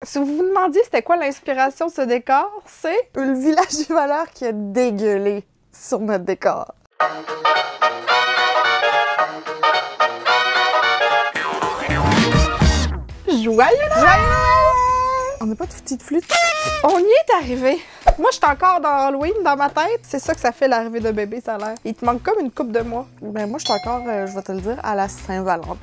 Si vous vous demandiez c'était quoi l'inspiration de ce décor, c'est le village des voleurs qui a dégueulé sur notre décor. Joyeux Noël! On n'a pas de petite flûte. On y est arrivé. Moi, je suis encore dans Halloween dans ma tête. C'est ça que ça fait l'arrivée de bébé, ça a l'air. Il te manque comme une coupe de mois. Ben moi, je suis encore, je vais te le dire, à la Saint-Valentin.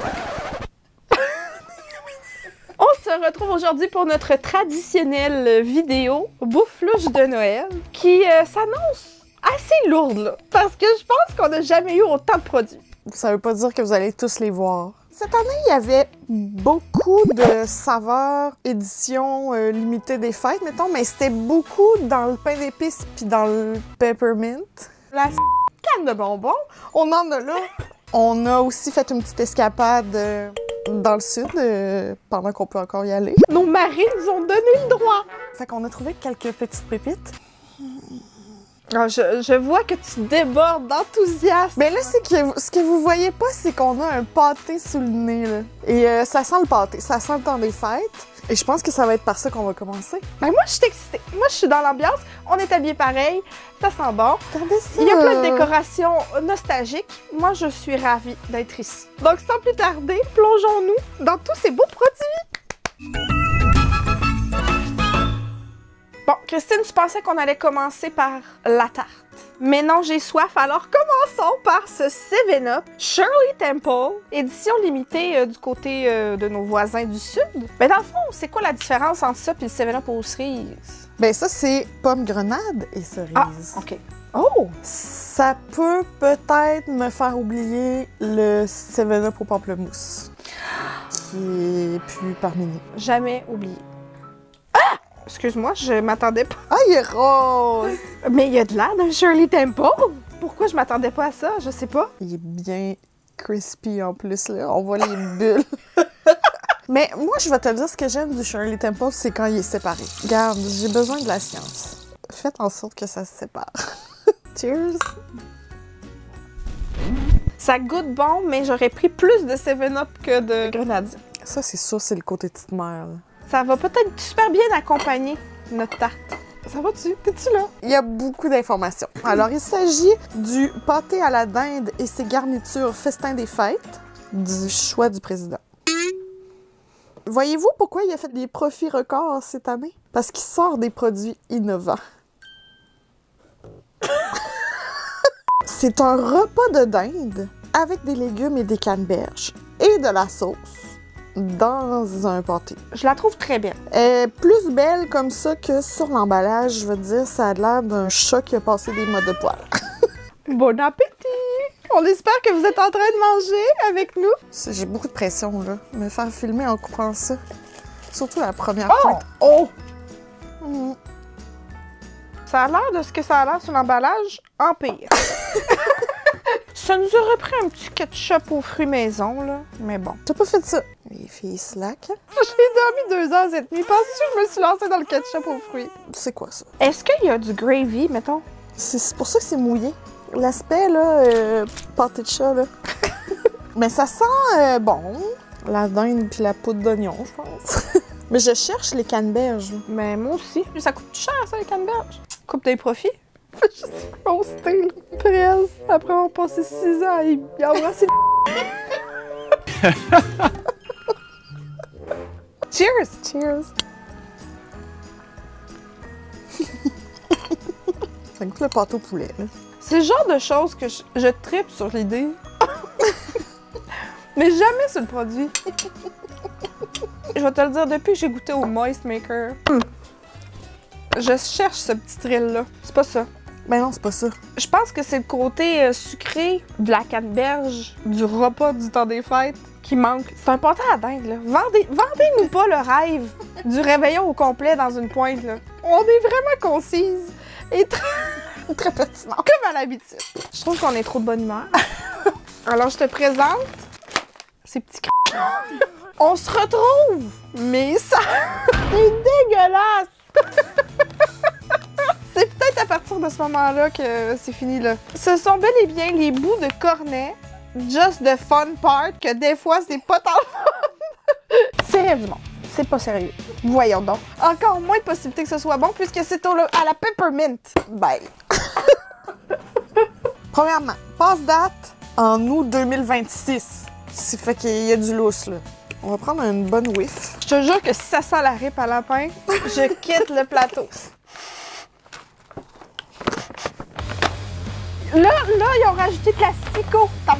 On se retrouve aujourd'hui pour notre traditionnelle vidéo bouffe-louche de Noël qui s'annonce assez lourde, là, parce que je pense qu'on n'a jamais eu autant de produits. Ça veut pas dire que vous allez tous les voir. Cette année, il y avait beaucoup de saveurs, édition limitée des fêtes, mettons, mais c'était beaucoup dans le pain d'épices puis dans le peppermint. La canne de bonbons, on en a là. On a aussi fait une petite escapade dans le sud pendant qu'on peut encore y aller. Nos maris nous ont donné le droit. Fait qu'on a trouvé quelques petites pépites. Ah, je vois que tu débordes d'enthousiasme. Mais là, c'est que ce que vous voyez pas, c'est qu'on a un pâté sous le nez, là. Et ça sent le pâté, ça sent le temps des fêtes. Et je pense que ça va être par ça qu'on va commencer. Ben moi, je suis excitée. Moi, je suis dans l'ambiance. On est habillés pareil. Ça sent bon. Regardez ça! Il y a plein de décorations nostalgiques. Moi, je suis ravie d'être ici. Donc, sans plus tarder, plongeons-nous dans tous ces beaux produits. Bon, Christine, tu pensais qu'on allait commencer par la tarte. Mais non, j'ai soif, alors commençons par ce 7-Up Shirley Temple, édition limitée du côté de nos voisins du Sud. Mais dans le fond, c'est quoi la différence entre ça et le 7-Up aux cerises? Ben ça, c'est pomme grenade et cerise. Ah, OK. Oh! Ça peut peut-être me faire oublier le 7-Up au pamplemousse, qui est plus parmi nous. Jamais oublié. Excuse-moi, je m'attendais pas. Ah, il est rose! Mais il y a de l'air d'un Shirley Temple. Pourquoi je m'attendais pas à ça? Je sais pas. Il est bien crispy en plus, là. On voit les bulles. Mais moi, je vais te dire, ce que j'aime du Shirley Temple, c'est quand il est séparé. Regarde, j'ai besoin de la science. Faites en sorte que ça se sépare. Cheers! Ça goûte bon, mais j'aurais pris plus de 7-Up que de grenadine. Ça, c'est sûr, c'est le côté petite mère, là. Ça va peut-être super bien accompagner notre tarte. Ça va-tu? T'es-tu là? Il y a beaucoup d'informations. Alors, il s'agit du pâté à la dinde et ses garnitures festin des fêtes du choix du président. Voyez-vous pourquoi il a fait des profits records cette année? Parce qu'il sort des produits innovants. C'est un repas de dinde avec des légumes et des canneberges et de la sauce dans un pâté. Je la trouve très belle. Elle est plus belle comme ça que sur l'emballage. Je veux dire, ça a l'air d'un chat qui a passé des modes de poil. Bon appétit! On espère que vous êtes en train de manger avec nous. J'ai beaucoup de pression, là. Me faire filmer en coupant ça. Surtout la première pointe. Oh! Mmh. Ça a l'air de ce que ça a l'air sur l'emballage, en pire. Ça nous aurait pris un petit ketchup aux fruits maison, là. Mais bon. T'as pas fait ça? Les filles slack. J'ai dormi 2 heures cette nuit. Penses-tu que je me suis lancée dans le ketchup aux fruits? C'est quoi ça? Est-ce qu'il y a du gravy, mettons? C'est pour ça que c'est mouillé. L'aspect, là, pâté de chat, là. Mais ça sent, bon, la dinde puis la poudre d'oignon, je pense. Mais je cherche les canneberges. Mais moi aussi. Ça coûte cher, ça, les canneberges. Coupe des profits. Je suis roastée, là. Presque. Après avoir passé 6 ans à y embrasser Cheers! Cheers! Ça goûte le pâté au poulet, là. C'est le genre de choses que je trippe sur l'idée. Mais jamais sur le produit. Je vais te le dire, depuis que j'ai goûté au Moist Maker, je cherche ce petit thrill-là. C'est pas ça. Ben non, c'est pas ça. Je pense que c'est le côté sucré de la canneberge, du repas du temps des fêtes qui manque. C'est un pâté à la dinde, là. Vendez-nous pas le rêve du réveillon au complet dans une pointe, là. On est vraiment concise et très pertinent, comme à l'habitude. Je trouve qu'on est trop de bonne humeur. Alors, je te présente ces petits On se retrouve, mais ça c'est dégueulasse! C'est peut-être à partir de ce moment-là que c'est fini, là. Ce sont bel et bien les bouts de cornet, just the fun part, que des fois, c'est pas tant fun. Serrez du monde. C'est pas sérieux. Voyons donc. Encore moins de possibilités que ce soit bon puisque c'est à la peppermint. Ben. Premièrement, passe-date en août 2026. Ça fait qu'il y a du lousse, là. On va prendre une bonne whiff. Je te jure que si ça sent la rip à lapin, je quitte le plateau. Là, ils ont rajouté de la cico. Ça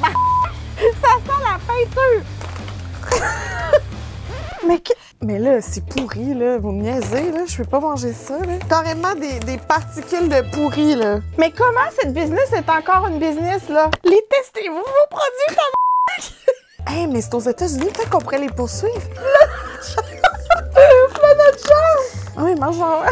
sent la peinture. Mais là, c'est pourri, là. Vous me niaisez, là. Je peux pas manger ça, là. Carrément des particules de pourri, là. Mais comment cette business est encore une business, là? Les testez-vous, vos produits, Hey, mais c'est aux États-Unis, peut-être qu'on pourrait les poursuivre. Notre chance! Ah oui, mange-en.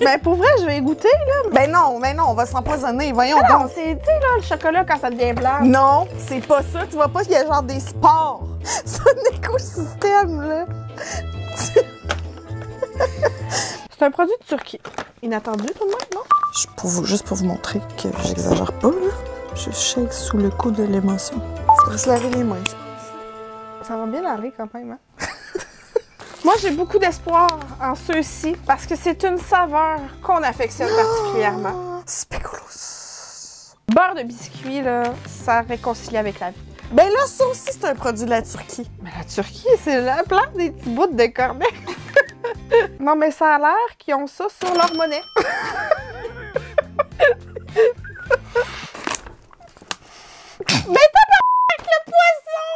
Ben, pour vrai, je vais y goûter, là. Ben non, on va s'empoisonner. Voyons Non, donc. c'est, tu sais, là, le chocolat quand ça devient blanc. Non, c'est pas ça. Tu vois pas qu'il y a genre des spores. C'est un écosystème, là. C'est un produit de Turquie. Inattendu, tout le monde, non? Juste pour vous montrer que j'exagère pas, là. Je shake sous le coup de l'émotion. Faudrait se laver les mains, je pense. Ça va bien aller quand même, hein? Moi, j'ai beaucoup d'espoir en ceux-ci parce que c'est une saveur qu'on affectionne particulièrement. Spéculoos. Beurre de biscuit, là, ça réconcilie avec la vie. Ben là, ça aussi, c'est un produit de la Turquie. Mais la Turquie, c'est la place des petits bouts de cornet. Non, mais ça a l'air qu'ils ont ça sur leur monnaie. Mais t'as pas avec le poisson!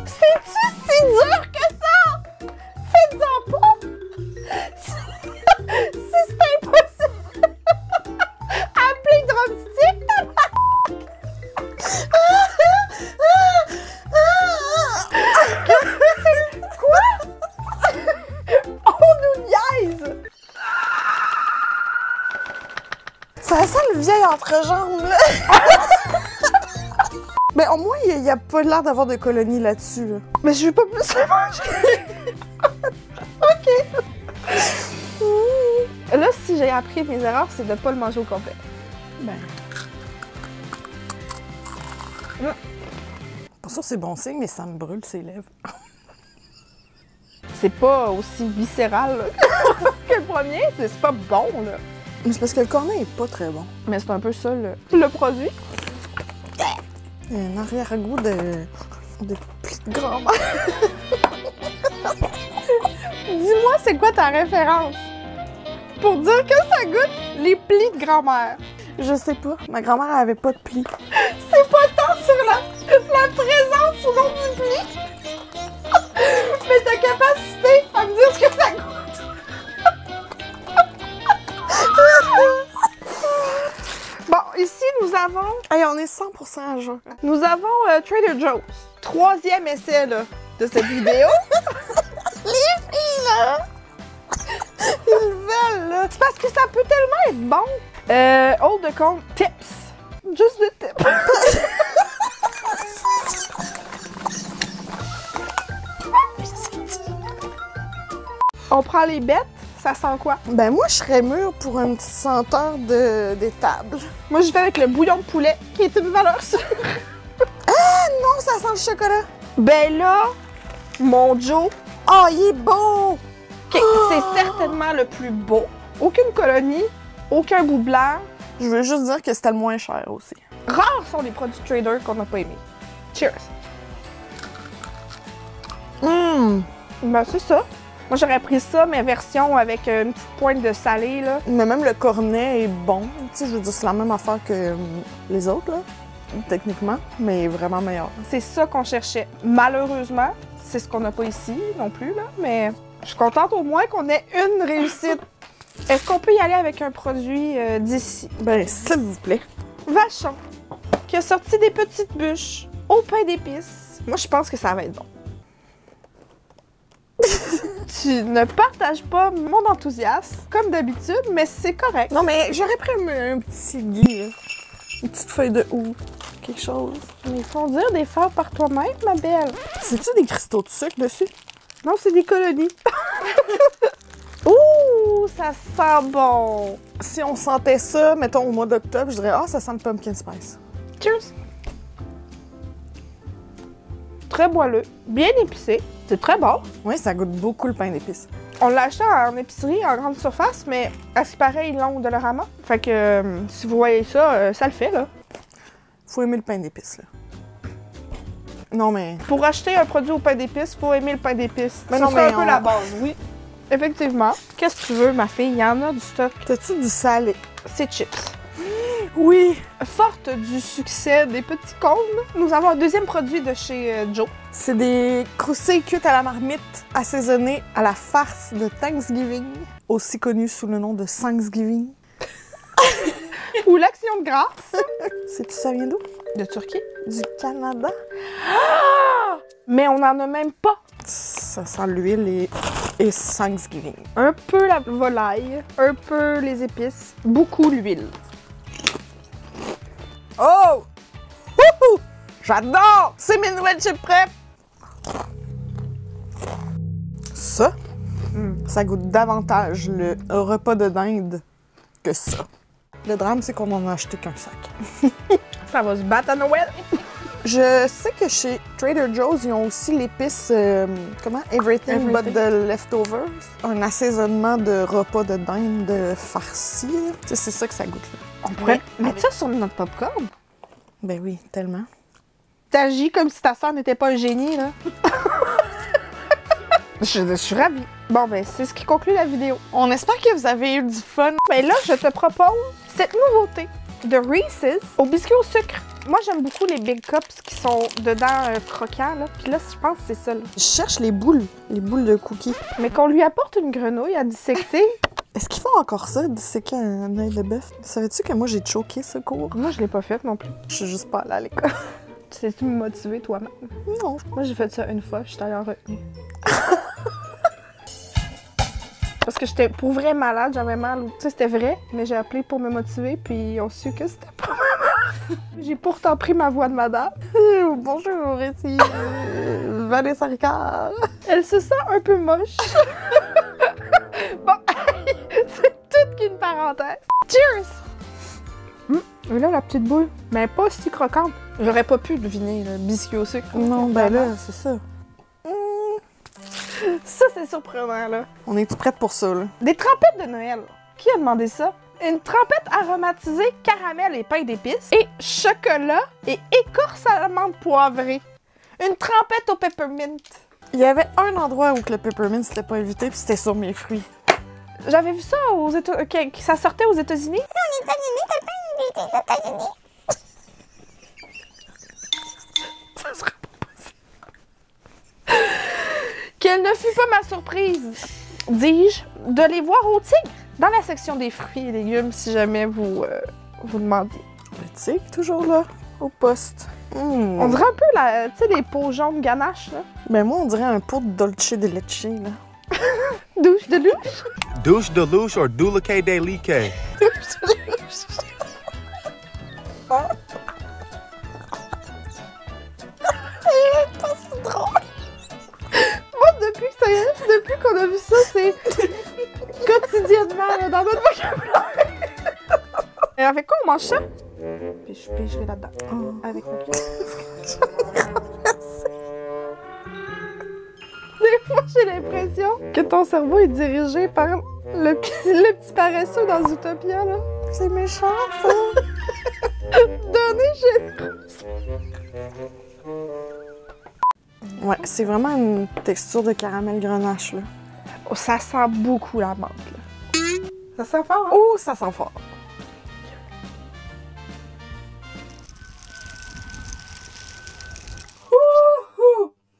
C'est-tu si dur que ça? Faites-en pas! Si c'est impossible! Appelez drumstick, quoi? On nous niaise! Ça sent le vieil entrejambe, là. Ben au moins, il n'y a pas l'air d'avoir de colonies là-dessus, là. Mais je veux pas plus le manger! OK! Là, si j'ai appris mes erreurs, c'est de pas le manger au complet. Ben. Pas sûr que c'est bon signe, mais ça me brûle ses lèvres. C'est pas aussi viscéral là, que le premier, c'est pas bon, là. Mais c'est parce que le cornet est pas très bon. Mais c'est un peu ça, le produit. Il y a un arrière-goût de plis de grand-mère. Dis-moi, c'est quoi ta référence? Pour dire que ça goûte les plis de grand-mère. Je sais pas. Ma grand-mère, elle avait pas de plis. C'est pas tant sur la présence ou non du pli, mais ta capacité à me dire ce que ça goûte. Bon, ici, nous avons... Hey, on est 100% à jour. Nous avons Trader Joe's. 3e essai, là, de cette vidéo. Les filles, là! Ils veulent, là! C'est parce que ça peut tellement être bon. Hold the compte. Tips. Juste des tips. On prend les bêtes. Ça sent quoi? Ben moi, je serais mûre pour une petite senteur d'étable. Moi, je vais avec le bouillon de poulet, qui est une valeur sûre. Ah non, ça sent le chocolat! Ben là, mon Joe, Oh, il est beau! c'est certainement le plus beau. Aucune colonie, aucun bout blanc. Je veux juste dire que c'était le moins cher aussi. Rares sont les produits Trader qu'on n'a pas aimés. Cheers! Ben, c'est ça. Moi, j'aurais pris ça, mais version avec une petite pointe de salé, là. Mais même le cornet est bon. Tu sais, je veux dire, c'est la même affaire que les autres, là, techniquement, mais vraiment meilleur. C'est ça qu'on cherchait. Malheureusement, c'est ce qu'on n'a pas ici non plus, là, mais je suis contente au moins qu'on ait une réussite. Est-ce qu'on peut y aller avec un produit d'ici? Ben, s'il vous plaît. Vachon, qui a sorti des petites bûches au pain d'épices. Moi, je pense que ça va être bon. Tu ne partages pas mon enthousiasme, comme d'habitude, mais c'est correct. Non, mais j'aurais pris un petit gui, là. Une petite feuille de houx. Quelque chose. Mais il faut dire des faire par toi-même, ma belle. C'est-tu des cristaux de sucre dessus? Non, c'est des colonies. Ouh, ça sent bon. Si on sentait ça, mettons, au mois d'octobre, je dirais « Ah, ça sent le pumpkin spice. » Cheers. très moelleux, bien épicé. C'est très bon. Oui, ça goûte beaucoup le pain d'épices. On l'a acheté en épicerie, en grande surface, mais à ce qui paraît, ils l'ont au Dollarama. Fait que si vous voyez ça, ça le fait, là. Faut aimer le pain d'épices, là. Non, mais... Pour acheter un produit au pain d'épices, faut aimer le pain d'épices. Mais C'est non, un mais peu la base, oui. Effectivement. Qu'est-ce que tu veux, ma fille? Il y en a du stock. T'as-tu du salé? C'est chips. Oui! Forte du succès des petits cônes, nous avons un deuxième produit de chez Joe. C'est des croustilles cuites à la marmite, assaisonnées à la farce de Thanksgiving, aussi connue sous le nom de Thanksgiving. Ou l'action de grâce. Sais-tu ça vient d'où? De Turquie. Du Canada. Mais on n'en a même pas. Ça sent l'huile et Thanksgiving. Un peu la volaille, un peu les épices, beaucoup l'huile. Oh! Wouhou! J'adore! C'est mes nouvelles chips prep! Ça, ça goûte davantage le repas de dinde que ça. Le drame, c'est qu'on en a acheté qu'un sac. Ça va se battre à Noël. Je sais que chez Trader Joe's, ils ont aussi l'épice, comment? Everything but the leftovers. Un assaisonnement de repas de dinde farci. Tu sais, c'est ça que ça goûte, là. On pourrait mettre ça sur notre popcorn. Ben oui, tellement. T'agis comme si ta soeur n'était pas un génie, là. je suis ravie. Bon, ben, c'est ce qui conclut la vidéo. On espère que vous avez eu du fun. Ben là, je te propose cette nouveauté de Reese's au biscuit au sucre. Moi, j'aime beaucoup les Big Cups qui sont dedans croquants, là. Puis là, je pense que c'est ça, là. Je cherche les boules de cookies. Mais qu'on lui apporte une grenouille à dissecter. Est-ce qu'ils font encore ça, disséquer un œil de bœuf? Savais-tu que moi, j'ai choqué ce cours? Moi, je l'ai pas fait non plus. Je suis juste pas allée à l'école. Tu sais-tu me motiver toi-même? Non. Moi, j'ai fait ça une fois, je suis allée en retenue. Parce que j'étais pour vrai malade, j'avais mal. Tu sais, c'était vrai, mais j'ai appelé pour me motiver, puis ils ont su que c'était pas mal. J'ai pourtant pris ma voix de madame. Bonjour, ici Vanessa Ricard. Elle se sent un peu moche. Bon, c'est toute qu'une parenthèse. Cheers! Et là, la petite boule, mais pas aussi croquante. J'aurais pas pu deviner le biscuit au sucre. Non, ben là, c'est ça. Ça, c'est surprenant, là. On est-tu prête pour ça, là? Des trempettes de Noël. Qui a demandé ça? Une trempette aromatisée caramel et pain d'épices et chocolat et écorce à l'amande poivrée. Une trempette au peppermint. Il y avait un endroit où que le peppermint s'était pas invité, puis c'était sur mes fruits. J'avais vu ça aux États-Unis. Ça sortait aux États-Unis. Aux États-Unis, t'as pas invité aux États-Unis. Ça serait pas possible. Quelle ne fut pas ma surprise, dis-je, de les voir au Tigre dans la section des fruits et légumes, si jamais vous demandiez. Le tigre, toujours là, au poste. On dirait un peu tu sais, les peaux jaunes ganaches, là. Ben moi, on dirait un pot de dolce de leche, là. Douche de louche. Douche de louche or Dulake de Like. Pas si drôle. Moi, depuis qu'on a vu ça, c'est quotidiennement là, dans notre vocabulaire. Et avec quoi on mange ça? Puis je pigerai là-dedans. Avec mon pied. Des fois, j'ai l'impression que ton cerveau est dirigé par le petit paresseux dans Zootopia, là. C'est méchant, ça. Donner généreuse. Ouais, c'est vraiment une texture de caramel grenache, là. Oh, ça sent beaucoup la menthe, là. Ça sent fort, hein? Oh, ça sent fort.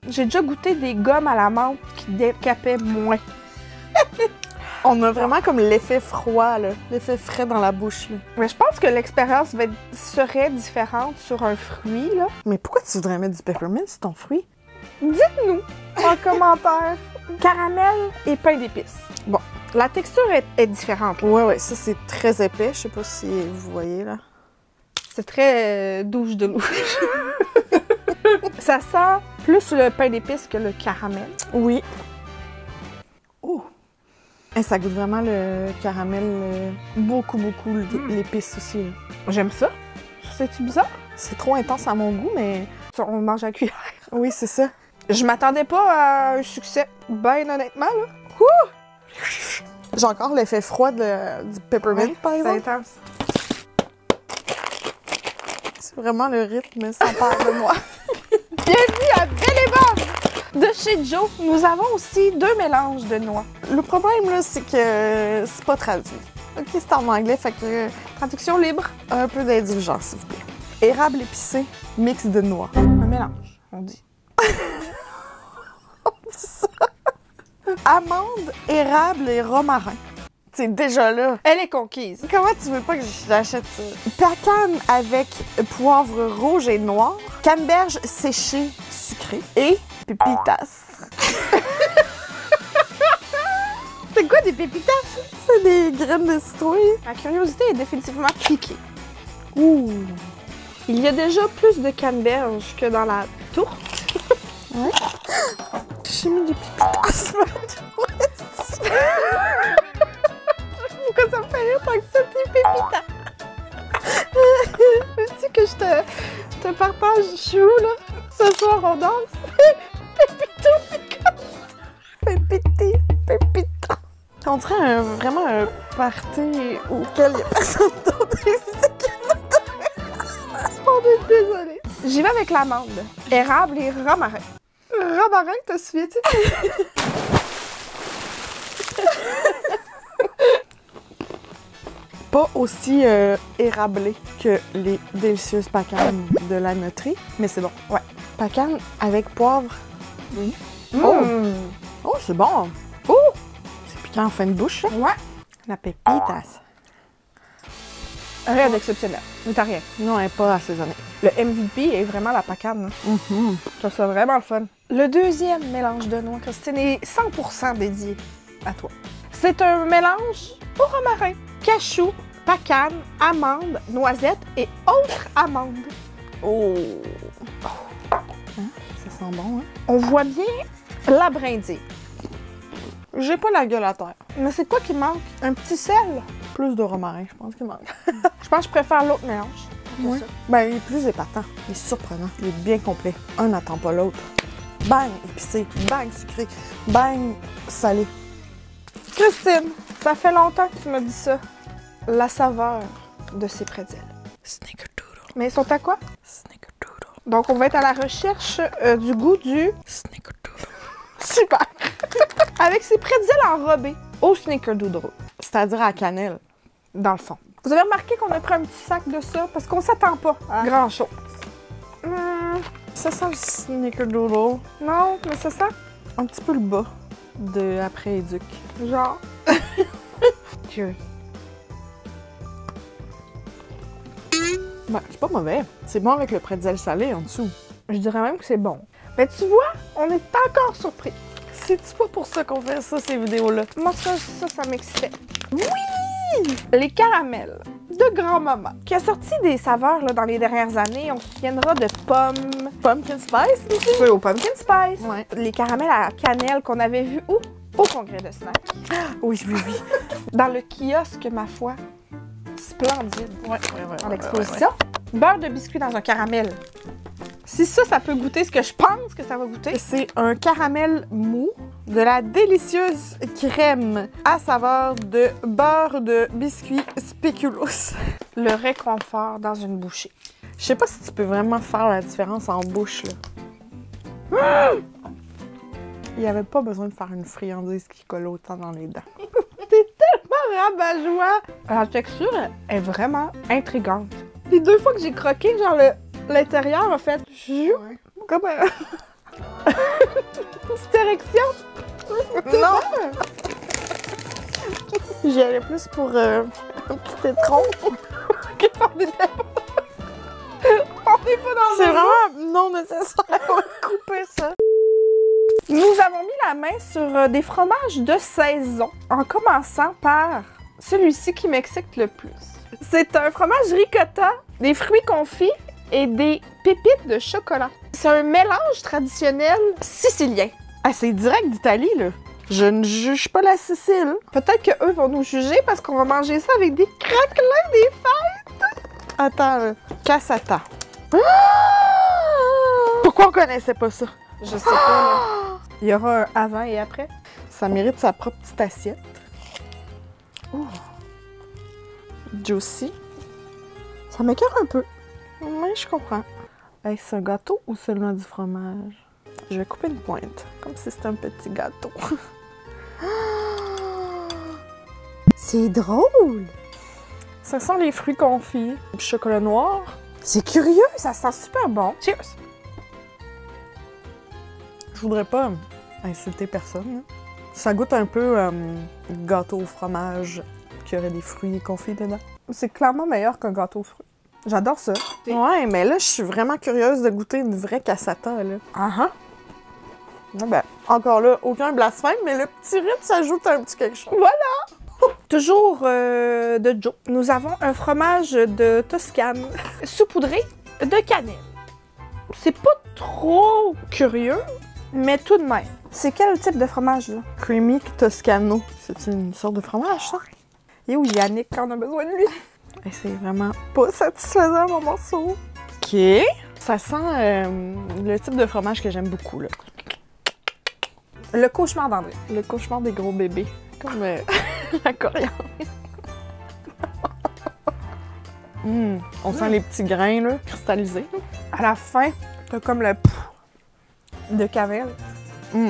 J'ai déjà goûté des gommes à la menthe qui décapaient moins. On a vraiment comme l'effet froid, là. L'effet frais dans la bouche, là. Mais je pense que l'expérience serait différente sur un fruit, là. Mais pourquoi tu voudrais mettre du peppermint sur ton fruit? Dites-nous en commentaire. Caramel et pain d'épices. Bon, la texture est différente. Ouais, ça c'est très épais. Je sais pas si vous voyez, là. C'est très douche de louche. Ça sent plus le pain d'épices que le caramel. Oui. Oh! Et ça goûte vraiment le caramel. Beaucoup l'épice aussi, là. J'aime ça. C'est-tu bizarre? C'est trop intense à mon goût, mais On le mange à cuillère. Oui, c'est ça. Je m'attendais pas à un succès, ben honnêtement, là. J'ai encore l'effet froid du peppermint, par C'est exemple. intense. C'est vraiment le rythme s'empare de moi. Bienvenue à Belle et Bonne! De chez Joe, nous avons aussi 2 mélanges de noix. Le problème, là, c'est que c'est pas traduit. OK, c'est en anglais, fait que Traduction libre. un peu d'indulgence, s'il vous plaît. Érable épicé, mix de noix. Un mélange, on dit. Amande, érable et romarin. C'est déjà là. Elle est conquise. Comment tu veux pas que j'achète ça? Pacane avec poivre rouge et noir, canneberge séchée sucrée et pépitas. C'est quoi des pépitas? C'est des graines de citrouille. Ma curiosité est définitivement piquée. Ouh. Il y a déjà plus de canneberge que dans la tourte. J'ai mis des pépitas. Pourquoi ça me fait rire tant que ça, des pépitas? Veux-tu que je te partage chou, là? Ce soir, on danse. Pépité, pépita. On dirait vraiment un party auquel il y a personne d'autre. On est désolé. J'y vais avec l'amande, érable et romarin. Romarin, te souviens-tu? Pas aussi érablé que les délicieuses pacanes de la noterie, mais c'est bon. Ouais. Pacane avec poivre. Oh! Oh, c'est bon! Oh! C'est piquant en fin de bouche, ça. Ouais. La pépitas. Rien d'exceptionnel. Mais t'as rien. Non, elle n'est pas assaisonnée. Le MVP est vraiment la pacane. Hein. Je trouve ça vraiment le fun. Le deuxième mélange de noix, Christine, est 100% dédié à toi. C'est un mélange au romarin, cachou, pacane, amande, noisette et autres amandes. Oh! Hein? Ça sent bon, hein? On voit bien la brindille. J'ai pas la gueule à terre. Mais c'est quoi qui manque? Un petit sel? Plus de romarin, je pense qu'il manque. Je pense que je préfère l'autre mélange. Ouais. Ben, il est plus épatant. Il est surprenant. Il est bien complet. Un n'attend pas l'autre. Bang, épicé. Bang, sucré. Bang, salé. Christine, ça fait longtemps que tu m'as dit ça. La saveur de ces pretzels. Snickerdoodle. Mais ils sont à quoi? Snickerdoodle. Donc, on va être à la recherche du goût du... Snickerdoodle. Super! Avec ces pretzels enrobés au Snickerdoodle, C'est-à-dire à la cannelle. dans le fond. Vous avez remarqué qu'on a pris un petit sac de ça parce qu'on s'attend pas à grand-chose. Ça sent le Snickerdoodle. Non, mais c'est ça. Un petit peu le bas de après-éduc. Genre... Dieu. Ben, c'est pas mauvais. C'est bon avec le pretzel salé en dessous. Je dirais même que c'est bon. Mais tu vois, on est encore surpris. C'est-tu pas pour ça qu'on fait ça, ces vidéos-là? Moi, ça m'excitait. Oui! Les caramels de grand-maman, qui a sorti des saveurs là, dans les dernières années. On se souviendra de pommes. Pumpkin spice aussi? Ceux au pumpkin spice. Ouais. Les caramels à cannelle qu'on avait vus où? Au congrès de snack. Oui, oui, oui. Dans le kiosque, ma foi. Splendide. Ouais, En exposition. Beurre de biscuit dans un caramel. Si ça peut goûter ce que je pense que ça va goûter. C'est un caramel mou de la délicieuse crème à saveur de beurre de biscuit spéculoos. Le réconfort dans une bouchée. Je sais pas si tu peux vraiment faire la différence en bouche, là. Il n'y avait pas besoin de faire une friandise qui colle autant dans les dents. Rabat-joie. La texture est vraiment intrigante. Les 2 fois que j'ai croqué, genre l'intérieur a fait Ouais. Comme petite érection. Non! J'y allais plus pour un petit étron. On est pas dans C'est un- vraiment non nécessaire. On va couper ça. Nous avons mis la main sur des fromages de saison, en commençant par celui-ci qui m'excite le plus. C'est un fromage ricotta, des fruits confits et des pépites de chocolat. C'est un mélange traditionnel sicilien. Ah, c'est direct d'Italie, là. Je ne juge pas la Sicile. Peut-être qu'eux vont nous juger parce qu'on va manger ça avec des craquelins des fêtes. Attends, là. Cassata. Pourquoi on connaissait pas ça? Je sais pas. Là. Il y aura un avant et après. Ça mérite sa propre petite assiette. Ouh. Juicy. Ça m'écoeure un peu. Oui, je comprends. Est-ce un gâteau ou seulement du fromage? Je vais couper une pointe, comme si c'était un petit gâteau. C'est drôle! Ça sent les fruits confits, du chocolat noir. C'est curieux, ça sent super bon. Cheers! Je voudrais pas insulter personne. Là. Ça goûte un peu gâteau au fromage qui aurait des fruits confits dedans. C'est clairement meilleur qu'un gâteau aux fruits. J'adore ça. Ouais, mais là, je suis vraiment curieuse de goûter une vraie cassata, là. Ah ben, encore là, aucun blasphème, mais le petit rythme, ça ajoute un petit quelque chose. Voilà! Toujours de Joe. Nous avons un fromage de Toscane saupoudré de cannelle. C'est pas trop curieux, mais tout de même. C'est quel type de fromage, là? Creamy Toscano. C'est une sorte de fromage, ça? Et où Yannick quand on a besoin de lui? Et c'est vraiment pas satisfaisant, mon morceau. OK. Ça sent le type de fromage que j'aime beaucoup, là. Le cauchemar d'André. Le cauchemar des gros bébés. Comme la coriandre. On sent les petits grains, là, cristallisés. À la fin, t'as comme le pouf de cannelle.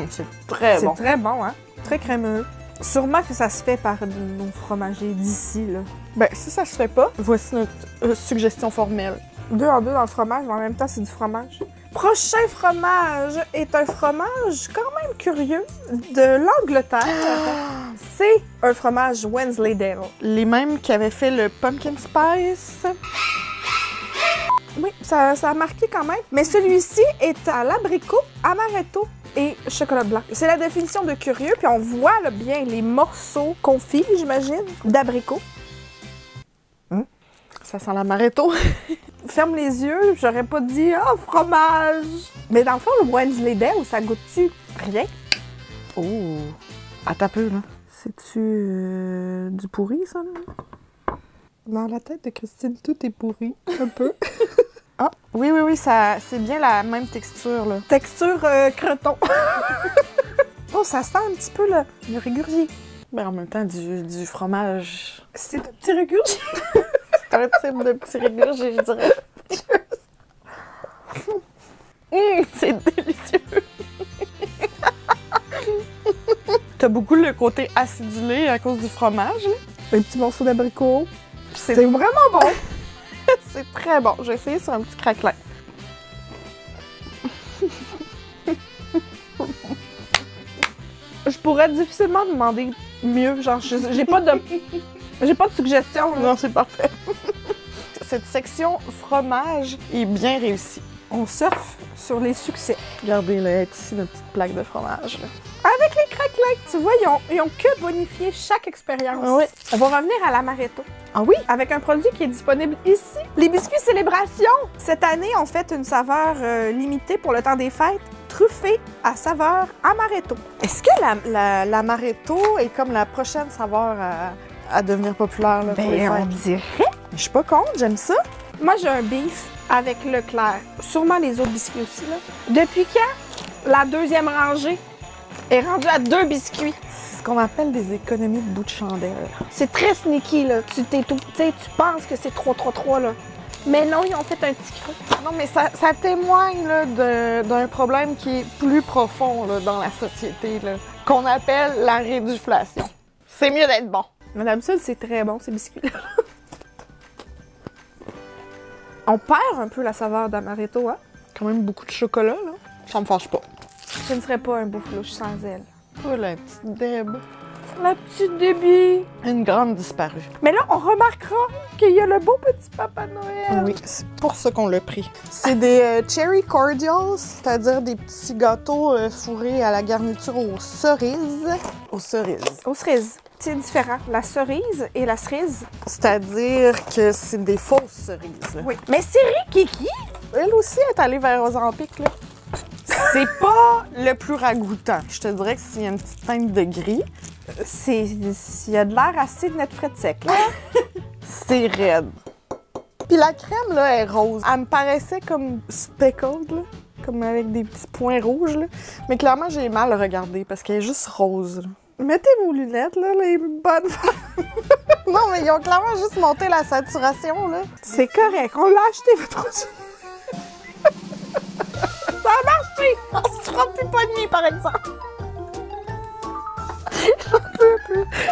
C'est très bon. C'est très bon, hein? Très crémeux. Sûrement que ça se fait par nos fromagers d'ici, là. Ben, si ça se fait pas, voici notre suggestion formelle. 2 en 2 dans le fromage, mais en même temps, c'est du fromage. Prochain fromage est un fromage quand même curieux de l'Angleterre. C'est un fromage Wensleydale. Les mêmes qui avaient fait le pumpkin spice. Oui, ça a marqué quand même. Mais celui-ci est à l'abricot, amaretto et chocolat blanc. C'est la définition de curieux, puis on voit là, bien les morceaux confits, j'imagine, d'abricot. Ça sent l'amaretto. Ferme les yeux, j'aurais pas dit « Oh, fromage! » Mais dans le fond, le Wensleydale, ça goûte-tu rien? Oh! Attends un peu, là. C'est-tu du pourri, ça, là? Dans la tête de Christine, tout est pourri, un peu. Ah, oui, c'est bien la même texture, là. Texture creton. Oh, ça sent un petit peu le régurgi. Mais en même temps, du fromage. C'est un petit régurgi. C'est un type de petit régurgi, je dirais. C'est délicieux. T'as beaucoup le côté acidulé à cause du fromage, là. Un petit morceau d'abricot. C'est vraiment bon. C'est très bon. J'ai essayé sur un petit craquelin. Je pourrais difficilement demander mieux. Genre, j'ai pas de suggestion. Là. Non, c'est parfait. Cette section fromage est bien réussie. On surfe sur les succès. Regardez, là, ici, notre petite plaque de fromage. Là. Avec les craquelins, tu vois, ils ont que bonifié chaque expérience. Oui. On va revenir à l'amaretto. Ah oui? Avec un produit qui est disponible ici. Les biscuits Célébration. Cette année, on fait une saveur limitée pour le temps des fêtes, truffée à saveur amaretto. Est-ce que l'amaretto est comme la prochaine saveur à devenir populaire là, pour les on fêtes? dirait. Je suis pas contre, j'aime ça. Moi, j'ai un beef avec Leclerc. Sûrement les autres biscuits aussi, là. Depuis quand la deuxième rangée est rendue à 2 biscuits? C'est ce qu'on appelle des économies de bout de chandelle. C'est très sneaky, là. Tu penses que c'est 3, là. Mais non, ils ont fait un petit creux. Non, mais ça témoigne là, d'un problème qui est plus profond là, dans la société, là, qu'on appelle la réduflation. C'est mieux d'être bon. Madame Seul, c'est très bon, ces biscuits-là. On perd un peu la saveur d'amaretto, hein? Quand même beaucoup de chocolat, là. Ça me fâche pas. Ce ne serait pas un bouffe-louche sans elle. Oh, la petite Deb. La petite Debbie. Une grande disparue. Mais là, on remarquera qu'il y a le beau petit Papa Noël. Oui, c'est pour ça qu'on l'a pris. C'est des cherry cordials, c'est-à-dire des petits gâteaux fourrés à la garniture aux cerises. Aux cerises. Aux cerises. C'est différent. La cerise et la cerise. C'est-à-dire que c'est des fausses cerises. Là. Oui. Mais c'est Kiki. Elle aussi est allée vers Ozempic, là. C'est pas le plus ragoûtant. Je te dirais que s'il y a une petite teinte de gris, Il y a de l'air assez de notre frais sec, là. c'est raide. Puis la crème, là, est rose. Elle me paraissait comme speckled, là. comme avec des petits points rouges, là. Mais clairement, j'ai mal regardé parce qu'elle est juste rose, là. Mettez vos lunettes, là, les bonnes femmes. Non, mais ils ont clairement juste monté la saturation, là. C'est correct, on l'a acheté, votre outil. Ça a marché! On se fera plus pogner, par exemple.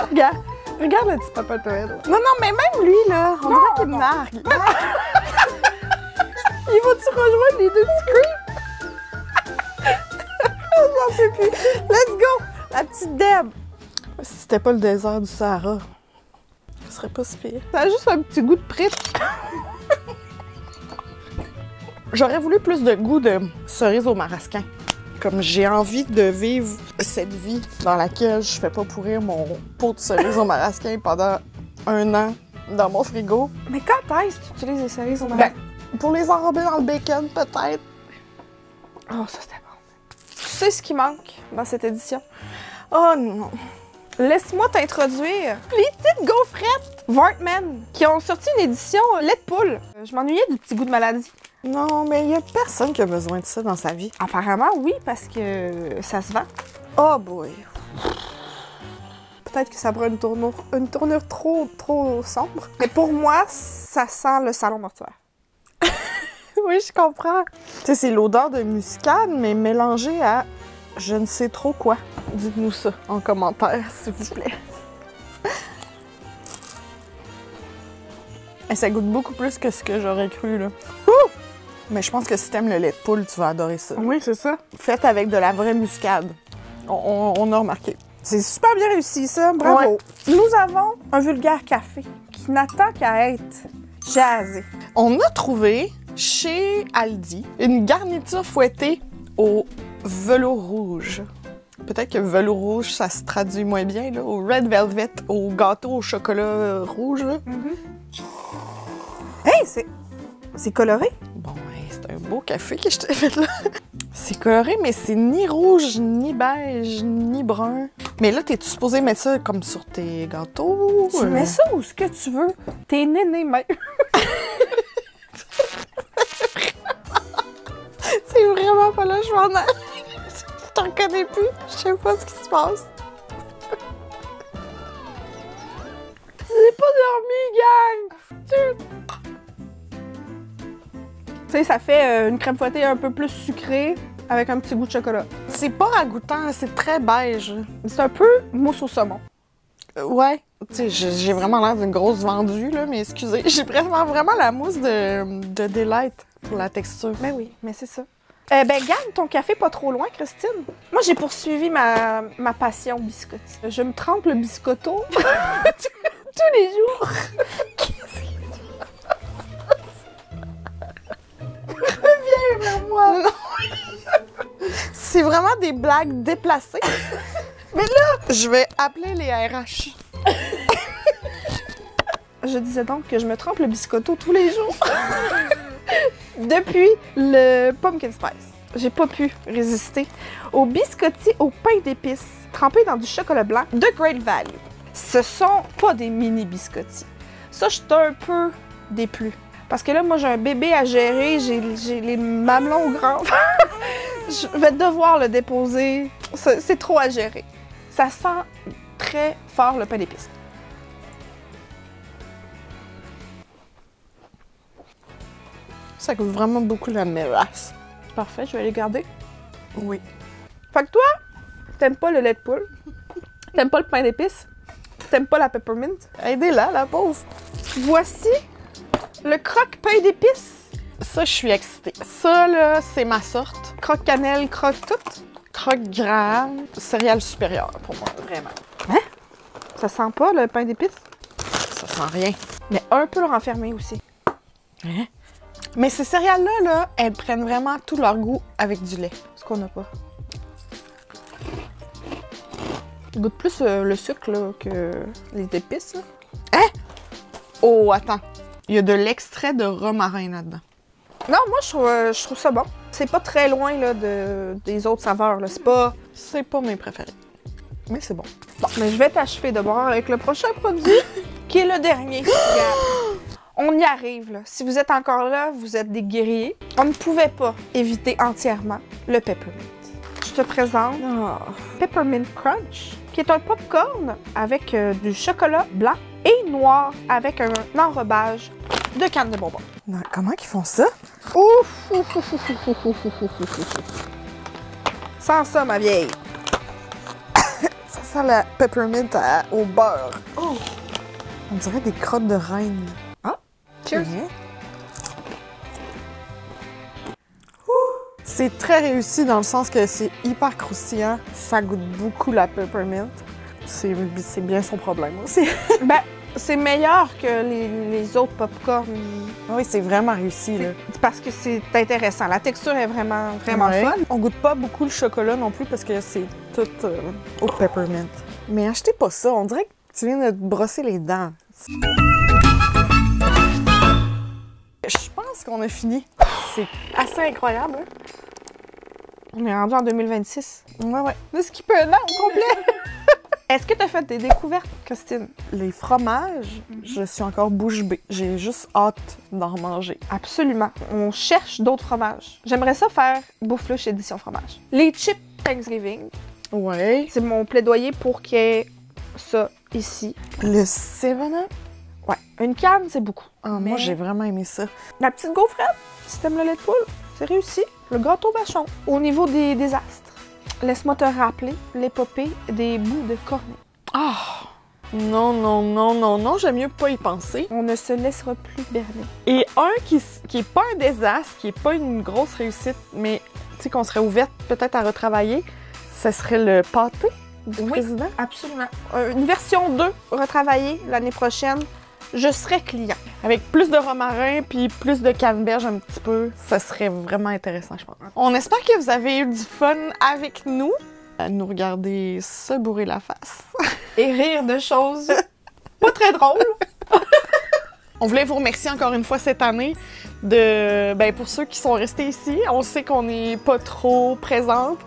Regarde, regarde le petit Papa Noël. Non, non, mais même lui, là, on dirait qu'il me nargue. Il va-tu rejoindre les deux petits creeps? J'en peux plus. Let's go! La petite Deb. Si c'était pas le désert du Sahara, ce serait pas si pire. Ça a juste un petit goût de prite. J'aurais voulu plus de goût de cerise au marasquin. Comme j'ai envie de vivre cette vie dans laquelle je fais pas pourrir mon pot de cerise au marasquin pendant 1 an dans mon frigo. Mais quand est-ce que tu utilises les cerises au Ben, marasquin? pour les enrober dans le bacon, peut-être. Oh, ça c'était bon. Tu sais ce qui manque dans cette édition? Oh non. Laisse-moi t'introduire les petites gaufrettes Vartman qui ont sorti une édition lait de poule. Je m'ennuyais du petit goût de maladie. Non, mais il y a personne qui a besoin de ça dans sa vie. Apparemment, oui, parce que ça se vend. Oh boy. Peut-être que ça prend une tournure trop sombre. Mais pour moi, ça sent le salon mortuaire. Oui, je comprends. Tu sais, c'est l'odeur de muscade, mais mélangée à je ne sais trop quoi. Dites-nous ça en commentaire, s'il vous plaît. Et ça goûte beaucoup plus que ce que j'aurais cru, là. Ouh! Mais je pense que si t'aimes le lait de poule, tu vas adorer ça. Oui, c'est ça. Fait avec de la vraie muscade. On a remarqué. C'est super bien réussi, ça. Bravo. Ouais. Nous avons un vulgaire café qui n'attend qu'à être jazzé. On a trouvé chez Aldi une garniture fouettée au velours rouge. Peut-être que velours rouge, ça se traduit moins bien, là. Au red velvet, au gâteau au chocolat rouge, là. Hey, c'est coloré. Bon, ouais, c'est un beau café que je t'ai fait là. C'est coloré, mais c'est ni rouge, ni beige, ni brun. Mais là, t'es-tu supposé mettre ça comme sur tes gâteaux? Tu mets ça où ce que tu veux. T'es néné même. C'est vraiment pas là, je m'en ai. Je t'en reconnais plus. Je sais pas ce qui se passe. J'ai pas dormi, gang! Tu sais, ça fait une crème fouettée un peu plus sucrée avec un petit goût de chocolat. C'est pas ragoûtant, c'est très beige. C'est un peu mousse au saumon. Ouais. Tu sais, j'ai vraiment l'air d'une grosse vendue, là, mais excusez. J'ai vraiment la mousse de Delight pour la texture. Ben oui, mais c'est ça. Ben, garde ton café pas trop loin, Christine. Moi, j'ai poursuivi ma passion biscotti. Je me trempe le biscotto tous les jours. Reviens vers moi! C'est vraiment des blagues déplacées. Mais là, je vais appeler les RH. Je disais donc que je me trempe le biscotto tous les jours. Depuis le pumpkin spice, j'ai pas pu résister aux biscottis au pain d'épices trempés dans du chocolat blanc de Great Value. Ce sont pas des mini biscottis. Ça, je suis un peu déplu. Parce que là, moi, j'ai un bébé à gérer, j'ai les mamelons grands. Je vais devoir le déposer. C'est trop à gérer. Ça sent très fort le pain d'épices. Ça goûte vraiment beaucoup la mélasse. Parfait, je vais les garder. Oui. Fait que toi, t'aimes pas le lait de poule, t'aimes pas le pain d'épices, t'aimes pas la peppermint. Aidez-la, la pauvre. Voici le croque-pain d'épices. Ça, je suis excitée. Ça, là, c'est ma sorte. Croque-cannelle, croque-tout. Croque-graham, céréales supérieures pour moi, vraiment. Hein? Ça sent pas le pain d'épices? Ça sent rien. Mais un peu le renfermer aussi. Hein? Mais ces céréales-là, là, elles prennent vraiment tout leur goût avec du lait. Ce qu'on n'a pas. Il goûte plus le sucre là, que les épices. Là. Hein? Oh, attends. Il y a de l'extrait de romarin là-dedans. Non, moi, je trouve ça bon. C'est pas très loin là, des autres saveurs. Là. C'est pas mes préférés. Mais c'est bon. Bon, mais je vais t'achever de boire avec le prochain produit, qui est le dernier. Regarde. On y arrive, là. Si vous êtes encore là, vous êtes des guerriers. On ne pouvait pas éviter entièrement le peppermint. Je te présente Peppermint Crunch, qui est un popcorn avec du chocolat blanc et noir avec un enrobage de canne de bonbons. Non, comment qu'ils font ça? Ouf, ouf, ouf, ouf, ouf, ouf, ouf, ouf, ouf, ouf. Sans ça, ma vieille. Ça sent la peppermint au beurre. Oh! On dirait des crottes de reine. Ah, cheers. C'est très réussi dans le sens que c'est hyper croustillant. Ça goûte beaucoup la peppermint. C'est bien son problème aussi. Ben, c'est meilleur que les autres popcorn. Oui, c'est vraiment réussi, là. Parce que c'est intéressant. La texture est vraiment Ouais. fun. On goûte pas beaucoup le chocolat non plus parce que c'est tout au peppermint. Mais achetez pas ça. On dirait que tu viens de te brosser les dents. Je pense qu'on a fini. C'est assez incroyable, hein? On est rendu en 2026. Ouais. De skipper un an au complet. Est-ce que tu as fait des découvertes, Christine? Les fromages, je suis encore bouche bée. J'ai juste hâte d'en manger. Absolument. On cherche d'autres fromages. J'aimerais ça faire Bouffe Louche édition fromage. Les chips Thanksgiving, Ouais. c'est mon plaidoyer pour qu'il y ait ça ici. Le 7-Up? Ouais. Une canne, c'est beaucoup. Ah, Mais- moi, j'ai vraiment aimé ça. La petite gaufrette, si t'aimes le lait de poule, c'est réussi. Le gâteau vachon. Au niveau des désastres, laisse-moi te rappeler l'épopée des bouts de cornet. Ah! Non, j'aime mieux pas y penser. On ne se laissera plus berner. Et un qui est pas un désastre, qui est pas une grosse réussite, mais tu sais qu'on serait ouverte peut-être à retravailler, ce serait le pâté du président. Absolument. Une version 2 retravaillée l'année prochaine. Je serai client. Avec plus de romarin puis plus de canneberge un petit peu, ça serait vraiment intéressant, je pense. On espère que vous avez eu du fun avec nous, à nous regarder se bourrer la face. Et rire de choses pas très drôles. On voulait vous remercier encore une fois cette année pour ceux qui sont restés ici. On sait qu'on n'est pas trop présente.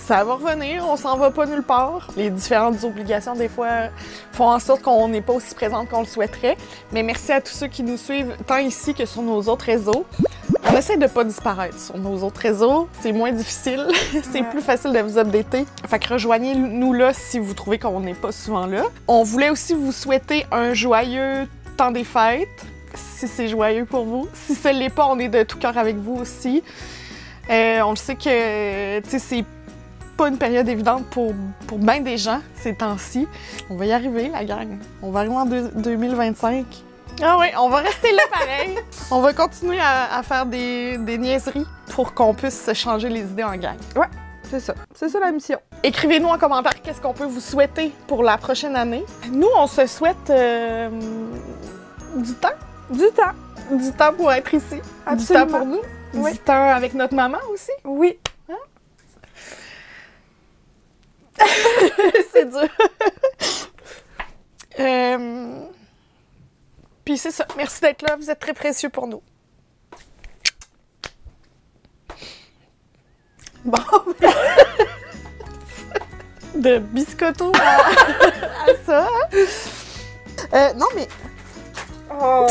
Ça va revenir, on s'en va pas nulle part. Les différentes obligations, des fois, font en sorte qu'on n'est pas aussi présente qu'on le souhaiterait. Mais merci à tous ceux qui nous suivent, tant ici que sur nos autres réseaux. On essaie de pas disparaître sur nos autres réseaux. C'est moins difficile. C'est plus facile de vous updater. Fait que rejoignez-nous là si vous trouvez qu'on n'est pas souvent là. On voulait aussi vous souhaiter un joyeux temps des fêtes, si c'est joyeux pour vous. Si ce l'est pas, on est de tout cœur avec vous aussi. On le sait que, tu sais, c'est pas une période évidente pour bien des gens ces temps-ci. On va y arriver, la gang. On va arriver en 2025. Ah oui, on va rester là pareil. On va continuer à faire des niaiseries pour qu'on puisse se changer les idées en gang. Ouais, c'est ça. C'est ça la mission. Écrivez-nous en commentaire qu'est-ce qu'on peut vous souhaiter pour la prochaine année. Nous, on se souhaite du temps. Du temps. Du temps pour être ici. Absolument. Du temps pour nous. Oui. Du temps avec notre maman aussi. Oui. C'est dur. Puis c'est ça. Merci d'être là. Vous êtes très précieux pour nous. Bon. De biscotto à ça. Non, mais... Oh!